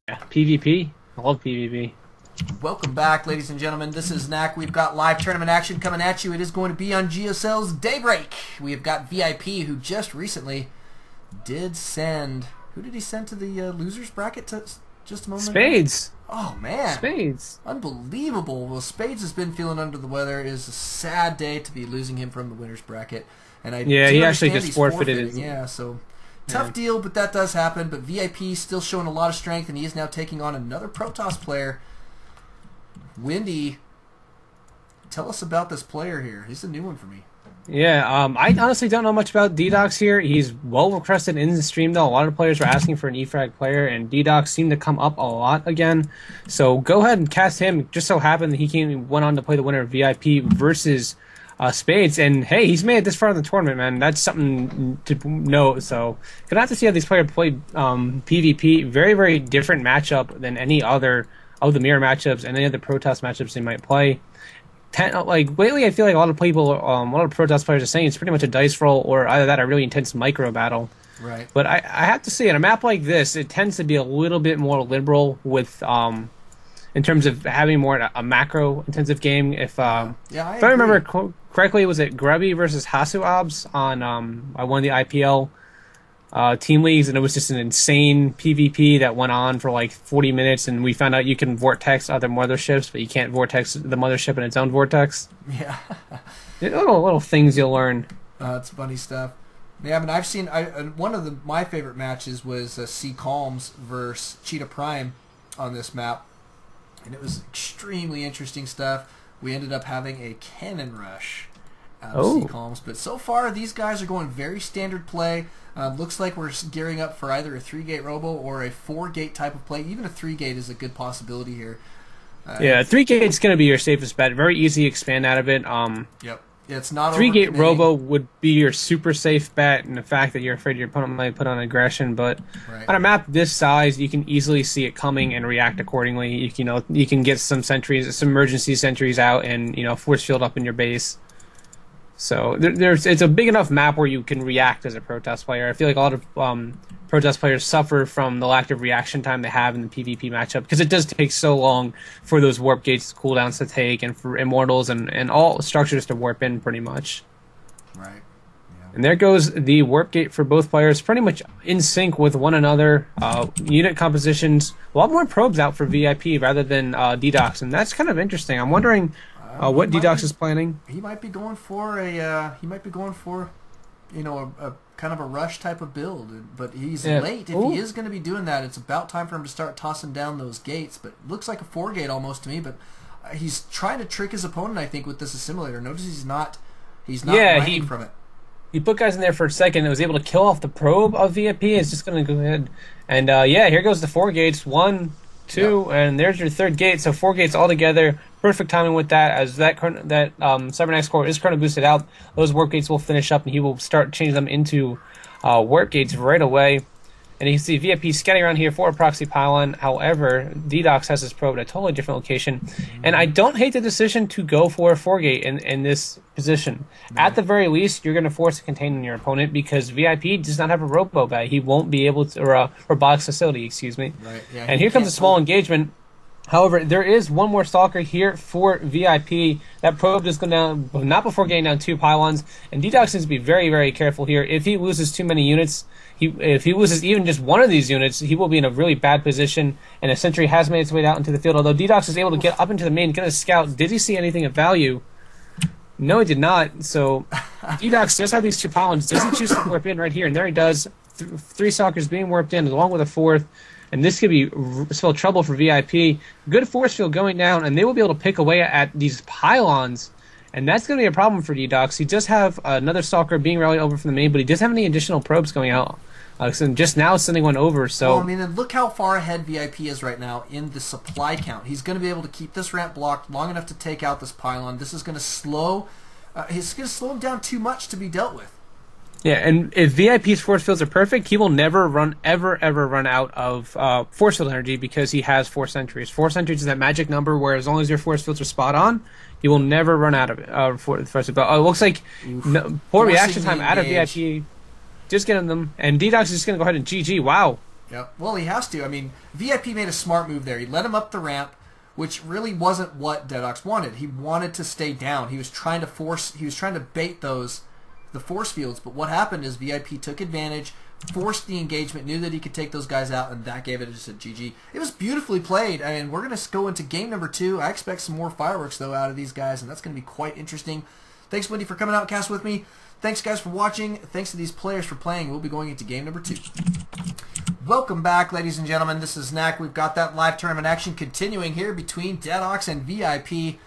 Yeah, PvP. I love PvP. Welcome back, ladies and gentlemen. This is Knack. We've got live tournament action coming at you. It is going to be on GSL's Daybreak. We have got VIP, who just recently did send... Who did he send to the losers bracket just a moment ago? Spades. Oh, man. Spades. Unbelievable. Well, Spades has been feeling under the weather. It is a sad day to be losing him from the winners bracket. And he actually just forfeited it. Yeah, so... Tough deal, but that does happen. But VIP still showing a lot of strength, and he is now taking on another Protoss player. Windy, tell us about this player here. He's a new one for me. Yeah, I honestly don't know much about eFragDeaDoX here. He's well requested in the stream, though. A lot of players were asking for an eFrag player, and eFragDeaDoX seemed to come up a lot again. So go ahead and cast him. It just so happened that he went on to play the winner of VIP versus Spades, and hey, he's made it this far in the tournament, man. That's something to note. So gonna have to see how these players play PvP. Very, very different matchup than any other of the mirror matchups and any other Protoss matchups they might play. Lately, I feel like a lot of people, a lot of Protoss players are saying it's pretty much a dice roll, or either that or a really intense micro battle. Right. But I have to say, in a map like this, it tends to be a little bit more liberal with in terms of having more a macro intensive game. If I remember correctly, was it Grubby versus Hasuabs on one of the IPL team leagues, and it was just an insane PvP that went on for like 40 minutes, and we found out you can vortex other motherships, but you can't vortex the mothership in its own vortex. Yeah. little things you'll learn. It's funny stuff. Yeah, I mean, I've seen one of my favorite matches was C Calms versus Cheetah Prime on this map, and it was extremely interesting stuff. We ended up having a cannon rush out of C Calms, but so far these guys are going very standard play. Looks like we're gearing up for either a 3-gate robo or a 4-gate type of play. Even a 3-gate is a good possibility here. Yeah, 3-gate's going to be your safest bet. Very easy to expand out of it. Yep. Yeah, it's not 3-gate robo would be your super safe bet, and the fact that you're afraid your opponent might put on aggression. But on a map this size, you can easily see it coming and react accordingly. You can get some sentries, some emergency sentries out, and force field up in your base. So it's a big enough map where you can react as a Protoss player. I feel like a lot of Protoss players suffer from the lack of reaction time they have in the PvP matchup, because it does take so long for those warp gates cooldowns to take, and for immortals and all structures to warp in pretty much. Right. Yeah. And there goes the warp gate for both players, pretty much in sync with one another. Unit compositions, a lot more probes out for VIP rather than eFragDeaDoX, and that's kind of interesting. I'm wondering what eFragDeaDoX is planning. He might be going for a kind of a rush type of build, but he's late. If he is going to be doing that, it's about time for him to start tossing down those gates. But it looks like a 4-gate almost to me. But he's trying to trick his opponent, I think, with this assimilator. Notice he's not running from it. He put guys in there for a second and was able to kill off the probe of VIP. It's just going to go ahead and here goes the 4 gates. 1, 2, and there's your 3rd gate. So 4 gates all together. Perfect timing with that, as that Cybernex core is chrono boosted out. Those warp gates will finish up, and he will start changing them into warp gates right away. And you can see VIP scanning around here for a proxy pylon. However, eFragDeaDoX has his probe at a totally different location. And I don't hate the decision to go for a 4-gate in this position. At the very least, you're going to force a contain on your opponent, because VIP does not have a robo bag. He won't be able to, or robotics facility, excuse me. Right. Yeah, and here comes a small engagement. However, there is one more stalker here for VIP. That probe is going down, not before getting down 2 pylons. And eFragDeaDoX needs to be very, very careful here. If he loses too many units, if he loses even just one of these units, he will be in a really bad position. And a sentry has made its way out into the field. Although eFragDeaDoX is able to get up into the main, get a scout. Did he see anything of value? No, he did not. So eFragDeaDoX does have these 2 pylons. Does he choose to warp in right here? And there he does. 3 stalkers being warped in, along with a 4th. And this could be spell trouble for VIP. Good force field going down, and they will be able to pick away at these pylons. And that's going to be a problem for eFragDeaDoX. He does have another stalker being rallied over from the main, but he doesn't have any additional probes going out. So just now sending one over. So and look how far ahead VIP is right now in the supply count. He's going to be able to keep this ramp blocked long enough to take out this pylon. This is going to slow. It's going to slow him down too much to be dealt with. Yeah, and if VIP's force fields are perfect, he will never ever run out of force field energy, because he has 4 sentries. 4 sentries is that magic number where as long as your force fields are spot on, he will never run out of it. Force field. But it looks like poor reaction time out of VIP. Just getting them. And eFragDeaDoX is just going to go ahead and GG. Wow. Yep. Well, he has to. I mean, VIP made a smart move there. He let him up the ramp, which really wasn't what eFragDeaDoX wanted. He wanted to stay down. He was trying to bait the force fields, but what happened is VIP took advantage, forced the engagement, knew that he could take those guys out, and that gave it just a GG. It was beautifully played. I mean, we're going to go into game number 2. I expect some more fireworks, though, out of these guys, and that's going to be quite interesting. Thanks, Wendy, for coming out and cast with me. Thanks, guys, for watching. Thanks to these players for playing. We'll be going into game number 2. Welcome back, ladies and gentlemen. This is Knack. We've got that live tournament action continuing here between eFragDeaDoX and VIP.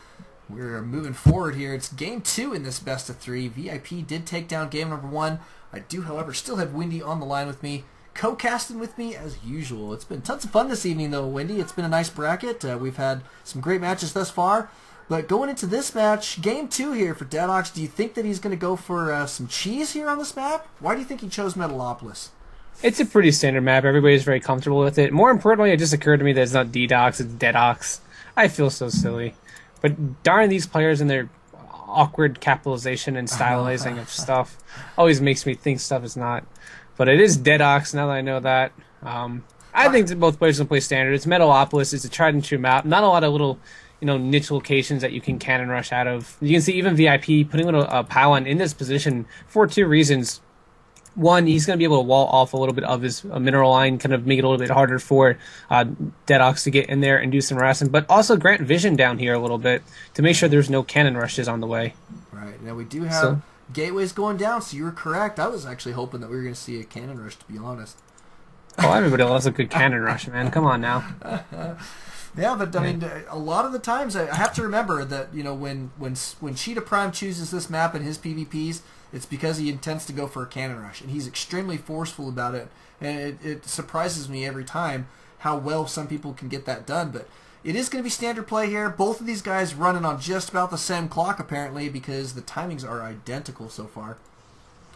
We're moving forward here. It's game 2 in this best of 3. VIP did take down game number 1. I do, however, still have Wendy on the line with me, co-casting with me as usual. It's been tons of fun this evening, though, Wendy. It's been a nice bracket. We've had some great matches thus far. But going into this match, game 2 here for eFragDeaDoX, do you think that he's going to go for some cheese here on this map? Why do you think he chose Metalopolis? It's a pretty standard map. Everybody's very comfortable with it. More importantly, it just occurred to me that it's not eFragDeaDoX, it's eFragDeaDoX. I feel so silly. But darn these players and their awkward capitalization and stylizing of stuff always makes me think stuff is not. But it is eFragDeaDoX now that I know that. I think that both players can play standard. It's Metalopolis. It's a tried and true map. Not a lot of little, niche locations that you can cannon rush out of. You can see even VIP putting a pylon in this position for 2 reasons. One, he's going to be able to wall off a little bit of his mineral line, kind of make it a little bit harder for eFragDeaDoX to get in there and do some harassing, but also grant vision down here a little bit to make sure there's no cannon rushes on the way. Right. Now we do have gateways going down, so you were correct. I was actually hoping that we were going to see a cannon rush, to be honest. Oh, everybody loves a good cannon rush, man. Come on now. Yeah, but I mean, a lot of the times I have to remember that when Cheetah Prime chooses this map in his PvPs, it's because he intends to go for a cannon rush, and he's extremely forceful about it. And it surprises me every time how well some people can get that done. But it is going to be standard play here. Both of these guys running on just about the same clock apparently, because the timings are identical so far,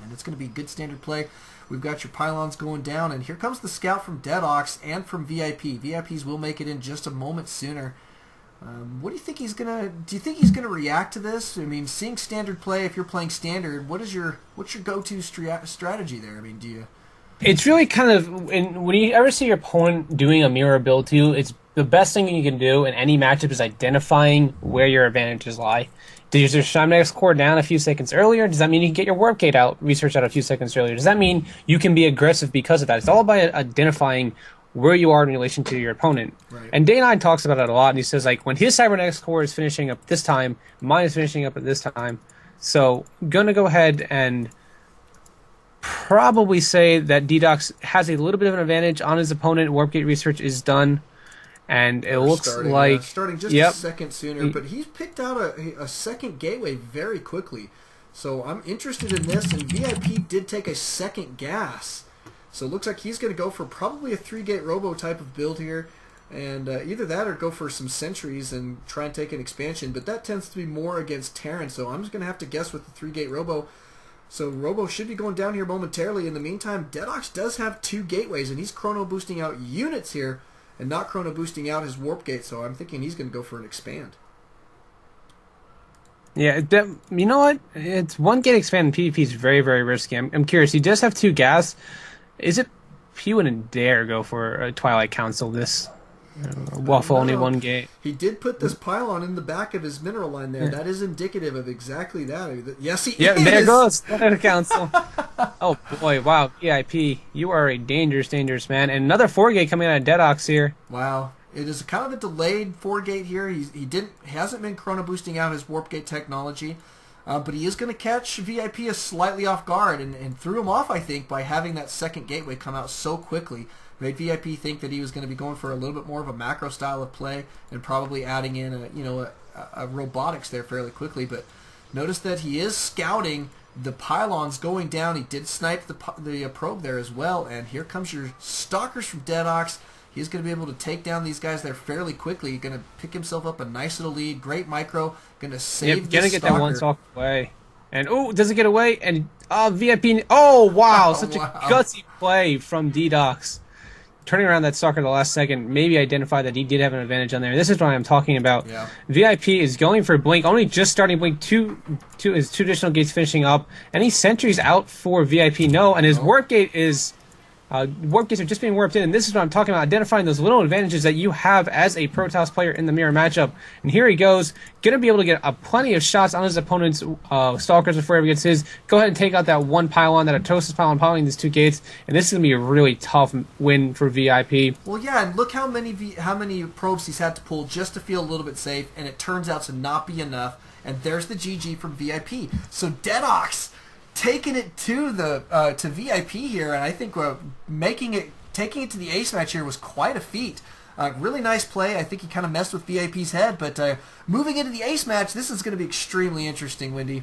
and it's going to be good standard play. We've got your pylons going down, and here comes the scout from eFragDeaDoX and from VIP. VIPs will make it in just a moment sooner. What do you think he's gonna? Do you think he's gonna react to this? I mean, seeing standard play, if you're playing standard, what's your go-to strategy there? I mean, do you? It's really kind of when you ever see your opponent doing a mirror build to you, it's the best thing you can do in any matchup is identifying where your advantages lie. Does your Shimnex core down a few seconds earlier? Does that mean you can get your warp gate out, research out a few seconds earlier? Does that mean you can be aggressive because of that? It's all about identifying where you are in relation to your opponent. Right. And Day9 talks about it a lot, and he says, like, when his Cybernetics core is finishing up this time, mine is finishing up at this time. So I'm going to go ahead and probably say that eFragDeaDoX has a little bit of an advantage on his opponent. Warp gate research is done. And it looks like... starting just a second sooner, but he's picked out a second gateway very quickly. So I'm interested in this, and VIP did take a second gas. So it looks like he's going to go for probably a 3-gate robo type of build here. And either that or go for some sentries and try and take an expansion. But that tends to be more against Terran, so I'm just going to have to guess with the 3-gate robo. So Robo should be going down here momentarily. In the meantime, eFragDeaDoX does have 2 gateways, and he's chrono boosting out units here and not chrono boosting out his warp gate, so I'm thinking he's going to go for an expand. Yeah, you know what? It's 1-gate expand in PvP is very, very risky. I'm curious. He does have 2 gas. Is it he wouldn't dare go for a Twilight Council this waffle only 1 gate? He did put this pylon in the back of his mineral line there. Yeah. That is indicative of exactly that. Yes, he is. Yeah, there goes Twilight Council. Oh boy, wow, VIP, you are a dangerous, dangerous man. And another 4-gate coming out of eFragDeaDoX here. Wow. It is kind of a delayed 4-gate here. He hasn't been chrono boosting out his warp gate technology. But he is going to catch VIP slightly off guard and threw him off, I think, by having that second gateway come out so quickly. Made VIP think that he was going to be going for a little bit more of a macro style of play and probably adding in a robotics there fairly quickly. But notice that he is scouting the pylons going down. He did snipe the probe there as well. And here comes your stalkers from eFragDeaDoX. He's going to be able to take down these guys there fairly quickly. Going to pick himself up a nice little lead. Great micro. Going to save going to get that 1 stalk away. And, does it get away? And, VIP. Oh, wow. Such a gutsy play from eFragDeaDoX. Turning around that stalker at the last second, maybe identify that he did have an advantage on there. This is what I'm talking about. Yeah. VIP is going for Blink, only just starting Blink, his 2 additional gates finishing up. Any sentries out for VIP? No, and his warp gate is Warp gates are just being warped in, and this is what I'm talking about, identifying those little advantages that you have as a Protoss player in the mirror matchup. And here he goes, going to be able to get plenty of shots on his opponent's Stalkers before he ever gets his. Go ahead and take out that one pylon, that Atosis pylon, piloting these 2 gates, and this is going to be a really tough win for VIP. Well, yeah, and look how many probes he's had to pull just to feel a little bit safe, and it turns out to not be enough, and there's the GG from VIP. So eFragDeaDoX taking it to the to VIP here, and I think taking it to the ace match here was quite a feat. Really nice play. I think he kind of messed with VIP's head, but moving into the ace match, this is going to be extremely interesting, Wendy.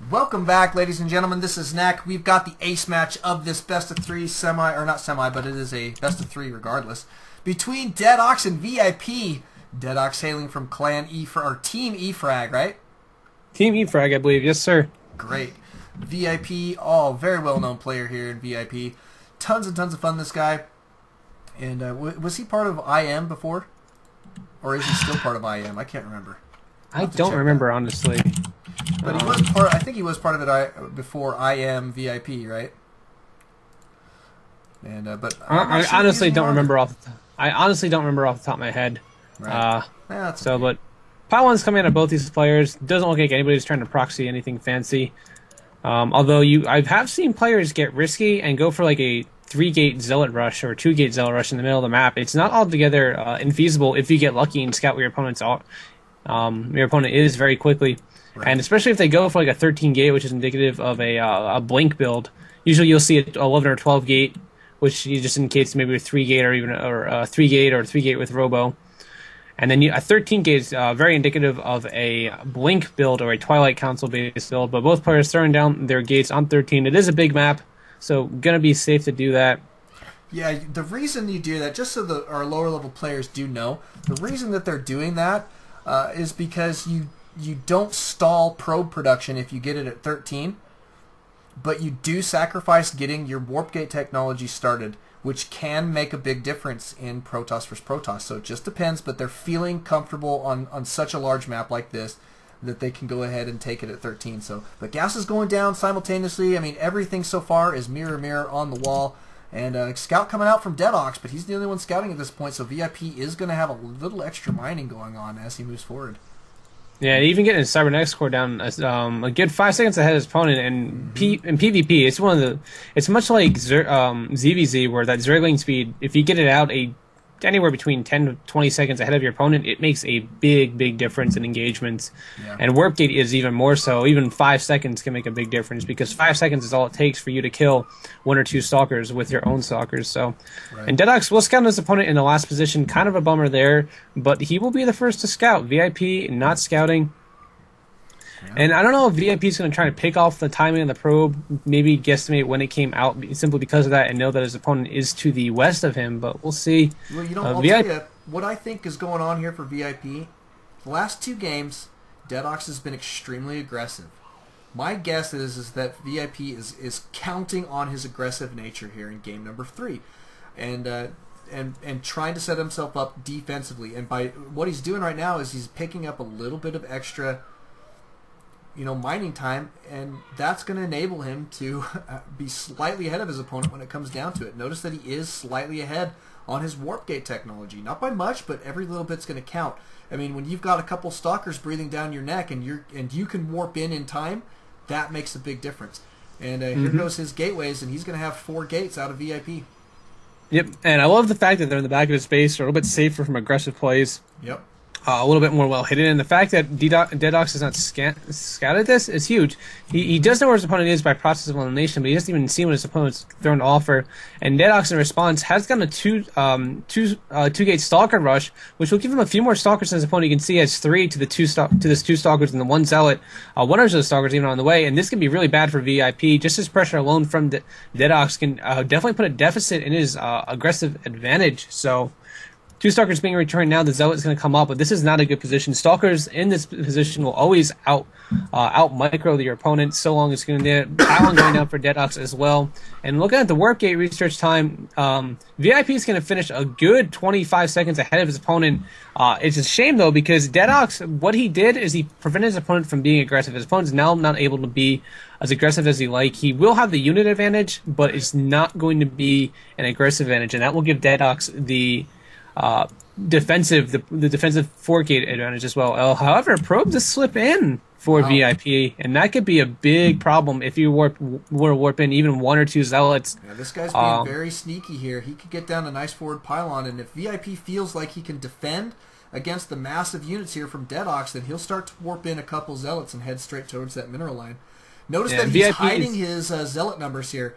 Welcome back, ladies and gentlemen. This is Knack. We've got the ace match of this best of 3 but it is a best of 3 regardless, between eFragDeaDoX and VIP. eFragDeaDoX hailing from Clan or Team eFrag, right? Team eFrag, I believe. Yes, sir. Great. VIP, very well-known player here in VIP. Tons and tons of fun, this guy. And was he part of IM before? Or is he still part of IM? I can't remember. I don't remember, honestly. But he was part. I think he was part of it before IM VIP, right? And but I honestly don't remember off. I honestly don't remember off the top of my head. Right. That's okay. But pylons coming out of both these players. Doesn't look like anybody's trying to proxy anything fancy. Although I have seen players get risky and go for like a 3-gate zealot rush or 2-gate zealot rush in the middle of the map. It's not altogether infeasible if you get lucky and scout where your opponent is very quickly. Right. And especially if they go for like a 13 gate, which is indicative of a blink build. Usually you'll see an 11 or 12 gate, which just indicates maybe a 3 gate or even a 3 gate or 3 gate with Robo. And then a 13 gate is very indicative of a blink build or a Twilight Council based build. But both players throwing down their gates on 13. It is a big map, so gonna be safe to do that. Yeah, the reason you do that, just so our lower level players do know, the reason that they're doing that is because you don't stall probe production if you get it at 13, but you do sacrifice getting your warp gate technology started, which can make a big difference in Protoss versus Protoss. So it just depends, but they're feeling comfortable on such a large map like this that they can go ahead and take it at 13. So the gas is going down simultaneously. I mean, everything so far is mirror on the wall. And scout coming out from eFragDeaDoX, but he's the only one scouting at this point, so VIP is going to have a little extra mining going on as he moves forward. Yeah, even getting his Cybernetics core down a good 5 seconds ahead of his opponent, and in PvP, it's much like ZVZ, where that Zergling speed, if you get it out anywhere between 10 to 20 seconds ahead of your opponent, it makes a big difference in engagements. Yeah. And Warp Gate is even more so. Even 5 seconds can make a big difference, because 5 seconds is all it takes for you to kill 1 or 2 Stalkers with your own Stalkers. So, right. And eFragDeaDoX will scout his opponent in the last position. Kind of a bummer there, but he will be the first to scout. VIP not scouting. Yeah. And I don't know if VIP is going to try to pick off the timing of the probe, maybe guesstimate when it came out simply because of that, and know that his opponent is to the west of him, but we'll see. Well, I'll tell you, what I think is going on here for VIP, the last 2 games, eFragDeaDoX has been extremely aggressive. My guess is that VIP is counting on his aggressive nature here in game number 3, and trying to set himself up defensively. And by what he's doing right now is he's picking up a little bit of extra mining time, and that's going to enable him to be slightly ahead of his opponent when it comes down to it. Notice that he is slightly ahead on his warp gate technology. Not by much, but every little bit's going to count. I mean, when you've got a couple Stalkers breathing down your neck and you can warp in time, that makes a big difference. And here goes his gateways, and he's going to have 4 gates out of VIP. Yep, and I love the fact that they're in the back of his base, a little bit safer from aggressive plays. Yep. A little bit more well hidden, and the fact that eFragDeaDoX has not scouted this is huge. He does know where his opponent is by process of elimination, but he doesn't even see when his opponent's thrown to offer. And eFragDeaDoX, in response, has gotten a two-gate Stalker rush, which will give him a few more Stalkers than his opponent. You can see he has 3 to the 2 Stalkers and the 1 Zealot. One of those Stalkers even on the way, and this can be really bad for VIP. Just his pressure alone from eFragDeaDoX can definitely put a deficit in his aggressive advantage. So 2 Stalkers being returned now. The Zealot's going to come up, but this is not a good position. Stalkers in this position will always out micro your opponent, so long as going to Pylon going down for eFragDeaDoX as well. And looking at the warp gate research time, VIP is going to finish a good 25 seconds ahead of his opponent. It's a shame though, because eFragDeaDoX, what he did is he prevented his opponent from being aggressive. His opponent's now not able to be as aggressive as he like. He will have the unit advantage, but it's not going to be an aggressive advantage, and that will give eFragDeaDoX the defensive 4 gate advantage as well. However, Probe does slip in for VIP, and that could be a big problem if you were to warp in even 1 or 2 Zealots. Yeah, this guy's being very sneaky here. He could get down a nice forward pylon, and if VIP feels like he can defend against the massive units here from eFragDeaDoX, then he'll start to warp in a couple Zealots and head straight towards that mineral line. Notice that he's hiding his Zealot numbers here.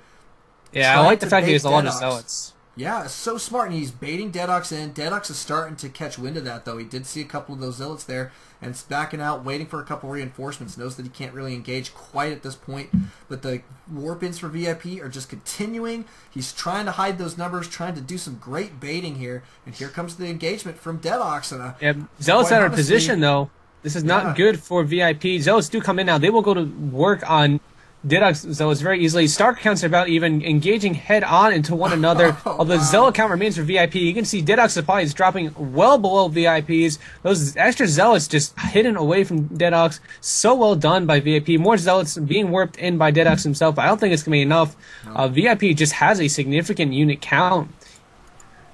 Yeah, I like the fact he has a lot of Zealots. Yeah, it's so smart, and he's baiting eFragDeaDoX in. eFragDeaDoX is starting to catch wind of that, though. He did see a couple of those Zealots there, and it's backing out, waiting for a couple reinforcements. Knows that he can't really engage quite at this point, but the warp-ins for VIP are just continuing. He's trying to hide those numbers, trying to do some great baiting here, and here comes the engagement from eFragDeaDoX. And Zealots out of position, though. This is not good for VIP. Zealots do come in now. They will go to work on eFragDeaDoX Zealots very easily. Star counts are about even engaging head-on into one another. Although the Zealot count remains for VIP, you can see eFragDeaDoX supply is dropping well below VIP's. Those extra Zealots just hidden away from eFragDeaDoX. So well done by VIP. More Zealots being warped in by eFragDeaDoX himself. I don't think it's going to be enough. VIP just has a significant unit count.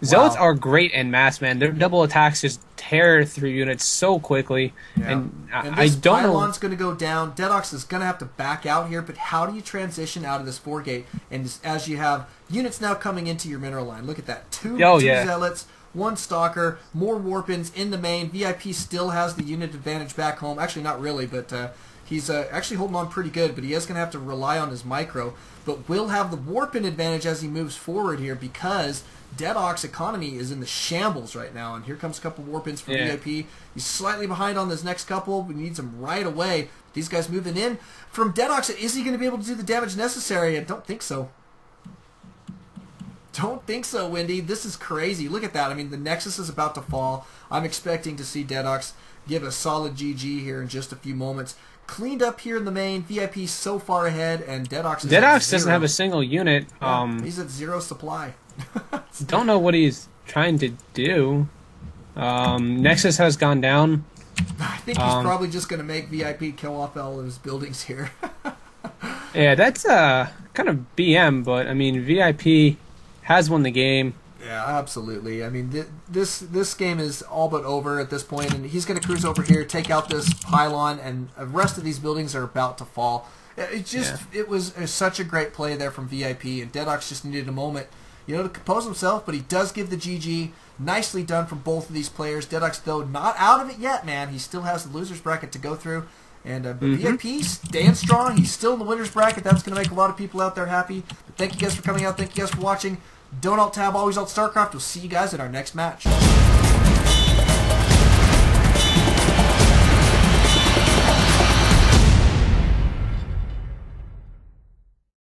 Zealots are great en masse, man. Their double attacks just tear through units so quickly. Yeah. And I don't know. Pylon's going to go down. eFragDeaDoX is going to have to back out here, but how do you transition out of this 4 gate? And as you have units now coming into your mineral line, look at that. Two Zealots, 1 Stalker, more warp-ins in the main. VIP still has the unit advantage back home. Actually, not really, but he's actually holding on pretty good, but he is going to have to rely on his micro. But will have the warp-in advantage as he moves forward here, because eFragDeaDoX economy is in the shambles right now, and here comes a couple warp-ins from VIP. He's slightly behind on this next couple. We need them right away. These guys moving in. From eFragDeaDoX, is he going to be able to do the damage necessary? I don't think so. Don't think so, Wendy. This is crazy. Look at that. I mean, the Nexus is about to fall. I'm expecting to see eFragDeaDoX give a solid GG here in just a few moments. Cleaned up here in the main. VIP so far ahead, and eFragDeaDoX doesn't have a single unit. He's at 0 supply. Don't know what he's trying to do. Nexus has gone down. I think he's probably just going to make VIP kill off all of his buildings here. Yeah, that's kind of BM, but I mean VIP has won the game. Yeah, absolutely. I mean, this game is all but over at this point, and he's going to cruise over here, take out this pylon, and the rest of these buildings are about to fall. It was such a great play there from VIP, and eFragDeaDoX just needed a moment, to compose himself, but he does give the GG. Nicely done from both of these players. eFragDeaDoX, though, not out of it yet, man. He still has the loser's bracket to go through. And VIP staying strong. He's still in the winner's bracket. That's going to make a lot of people out there happy. But thank you guys for coming out. Thank you guys for watching. Don't alt-tab, always Alt-Starcraft. We'll see you guys in our next match.